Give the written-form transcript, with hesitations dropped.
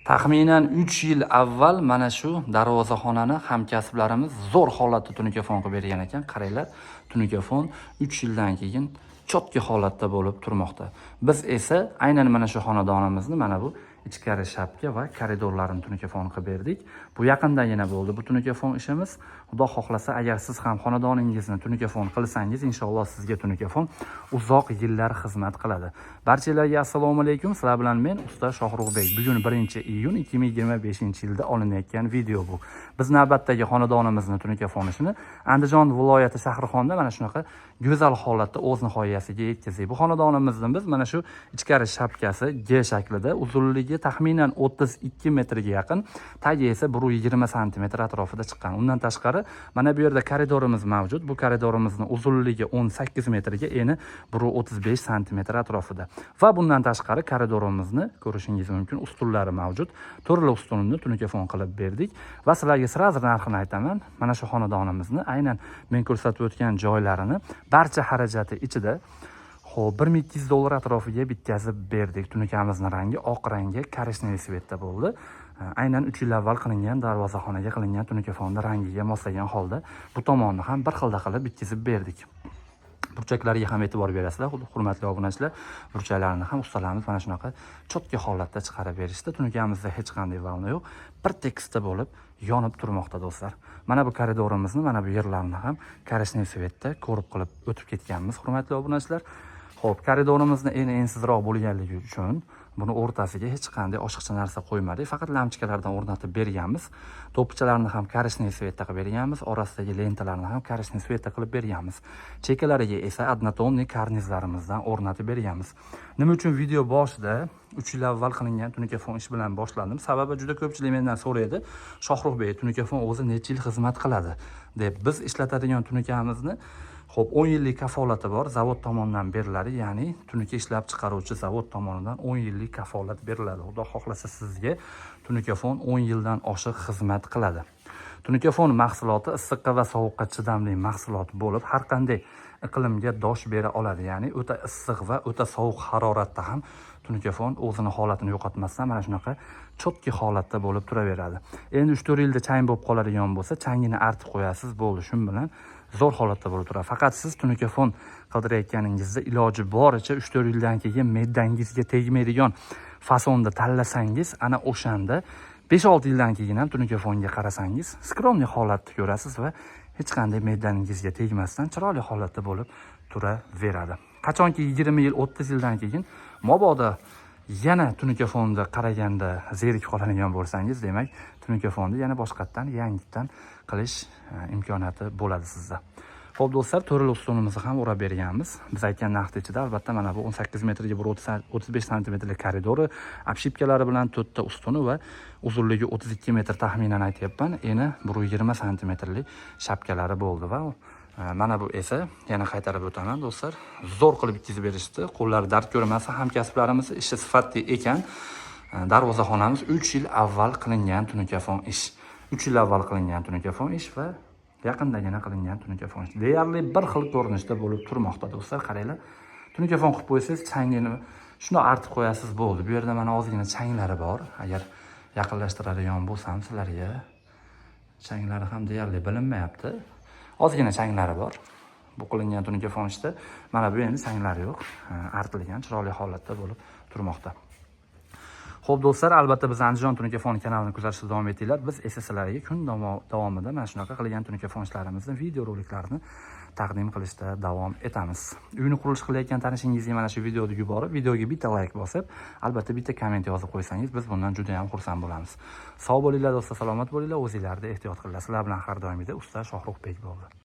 Taxminan 3 yil avval mana shu darvozaxonani hamkasblarimiz zo'r holatda tunuka-fon qilib bergan ekan. Qaranglar, tunuka-fon 3 yildan keyin chotki holatda bo'lib turmoqda. Biz esa aynan mana shu xonadonimizni mana bu ichkari shapka va koridorlarini tunuka-fon qilib berdik. Bu yaqindagina bo'ldi bu tunuka-fon ishimiz. Xudo xohlasa, agar siz ham xonadoningizni tunuka-fon qilsangiz, inshaalloh sizga tunuka-fon uzoq yillar xizmat qiladi. Barchalarga assalomu alaykum. Sizlar bilan men usta Shohruxbek. Bugun 1-iyun 2025-yilda olinayotgan video bu. Biz navbatdagi xonadonimizni tunuka-fon ishini Andijon viloyati Shahrixonda mana shunaqa go'zal holatda o'z nihoyasiga yetkazdik. Bu xonadonimizni biz mana shu ichkari shapkasi G shaklida, uzunligi taxminan 32 metrga yaqin, tagi esa 120 sm atrofida chiqqan. Undan tashqari mana bu yerda koridorimiz mavjud. Bu koridorimizni uzunligi 18 metrga, eni 135 sm atrofida. Va bundan tashqari koridorimizni ko'rishingiz mumkin, ustunlari mavjud. Turli ustunni tunuka-fon qilib berdik va sizlarga sirazi narxini aytaman. Mana shu xonadonimizni aynan men ko'rsatib o'tgan joylarini barcha xarajati ichida xo'p, $1200 atrofiga bitkazib berdik. Tunukamizning rangi oq rangga korishniy svetda bo'ldi. Aynan 3 yil avval qilingan darvozaxonaga qilingan tunuka-fonni rangiga moslagan holda bu tomonni ham bir xilda qilib bitkazib berdik. Burchaklariga ham e'tibor berasizlar, hurmatli obunachilar. Burchaklarini ham ustalarimiz mana shunaqa chotki holatda chiqarib berishdi. Tunukamizda hech qanday valna yo'q. Bir tekisda bo'lib yonib turmoqda do'stlar. Mana bu koridorimizni, mana bu yerlarni ham korishniy svetda ko'rib qilib o'tib ketganmiz, hurmatli obunachilar. Xo'p, koridorimizni ensizroq bo'lganligi uchun buni o'rtasiga hech qanday oshiqcha narsa qo'ymadik. Faqat lampochkalardan o'rnatib berganmiz. To'pichalarni ham korishniy svetda qilib berganmiz. Orasidagi lentalarni ham korishniy svetda qilib berganmiz. Chekalariga esa однотонный karnizlarimizdan o'rnatib berganmiz. Nima uchun video boshida 3 yil avval qilingan tunuka-fon ish bilan boshladim? Sababi juda ko'pchilik mendan so'raydi. Shohruxbek, tunuka-fon o'zi necha yil xizmat qiladi deb. Biz ishlatadigan tunukamizni xo'p, 10 yillik kafolati bor, zavod tomonidan beriladi, ya'ni tunuka ishlab chiqaruvchi zavod tomonidan 10 yillik kafolat beriladi. Xudo xohlasa sizga tunuka-fon 10 yildan oshiq xizmat qiladi. Tunuka-fon mahsuloti issiqqa va sovuqqa chidamli mahsulot bo'lib, har qanday iqlimga dosh bera oladi. Ya'ni o'ta issiq va o'ta sovuq haroratda ham tunuka-fon o'zini holatini yo'qotmasdan mana shunaqa chotki holatda bo'lib turaveradi. Endi 3-4 yilda chang bo'lib qoladigan bo'lsa, changini artib qo'yasiz, bo'ldi. Shu bilan zo'r holatda bo'lib turadi. Faqat siz tunuka-fon qildirayotganingizda iloji boricha 3-4 yildan keyin me'dangizga tegmaydigan fasonda tanlasangiz, ana o'shanda 5-6 yildan keyin ham tunuka-fonga qarasangiz, skromniy holatni ko'rasiz va hech qanday me'dangizga tegmasdan chiroyli holatda bo'lib turaveradi. Qachonki 20 yil, 30 yildan keyin mabodo yana tunuka-fonda qaraganda zerikib qoladigan bo'lsangiz, demak, tunuka-fonni yana boshqatdan, yangitdan qilish imkoniyati bo'ladi sizda. Xo'p do'stlar, turli ustunimizni ham o'rab berganmiz. Biz aytgan narxda ichida albatta mana bu 18 metrga 135 sm koridori, obshipkalari bilan 4 ta ustuni va uzunligi 32 metr taxminan aytyapman. Eni 120 sm shapkalari bo'ldi va mana bu esa, yana qaytarib o'taman do'stlar, zo'r qilib bitkazib berishdi. Qo'llari dard ko'rmasa, hamkasblarimiz ishi sifatli ekan. Darvozaxonamiz 3 yil avval qilingan tunuka-fon ish. 3 yil avval qilingan tunuka-fon ish va yaqindagina qilingan tunuka-fon ish. Deyarli bir xil ko'rinishda bo'lib turmoqda do'stlar. Qaranglar. Tunuka-fon qilib qo'ysangiz, changini shuni artib qo'yasiz, bo'ldi. Bu yerda mana ozgina changlari bor. Agar yaqinlashtiradigan bo'lsam sizlarga, changlari ham deyarli bilinmayapti. Ozgina changlari bor. Bu qilingan tunuka-fon ishda mana bu endi changlari yo'q, artilgan, chiroyli holatda bo'lib turmoqda. Xo'p do'stlar, albatta biz Andijon tunuka-fon kanalini kuzatishda davom etinglar. Biz esa sizlarga kun davomida mana shunaqa qilgan tunuka-fon ishlarimizning video roliklarini taqdim qilishda davom etamiz. Uyni qurilish qilayotgan tanishingizga mana shu videoni yuborib, videoga bitta like bosib, albatta bitta komment yozib qo'ysangiz, biz bundan juda ham xursand bo'lamiz. Sog' bo'linglar do'stlar, salomat bo'linglar, o'zingizlarni ehtiyot qilinglar. Sizlar bilan har doimgidek usta Shohruxbek bo'ldi.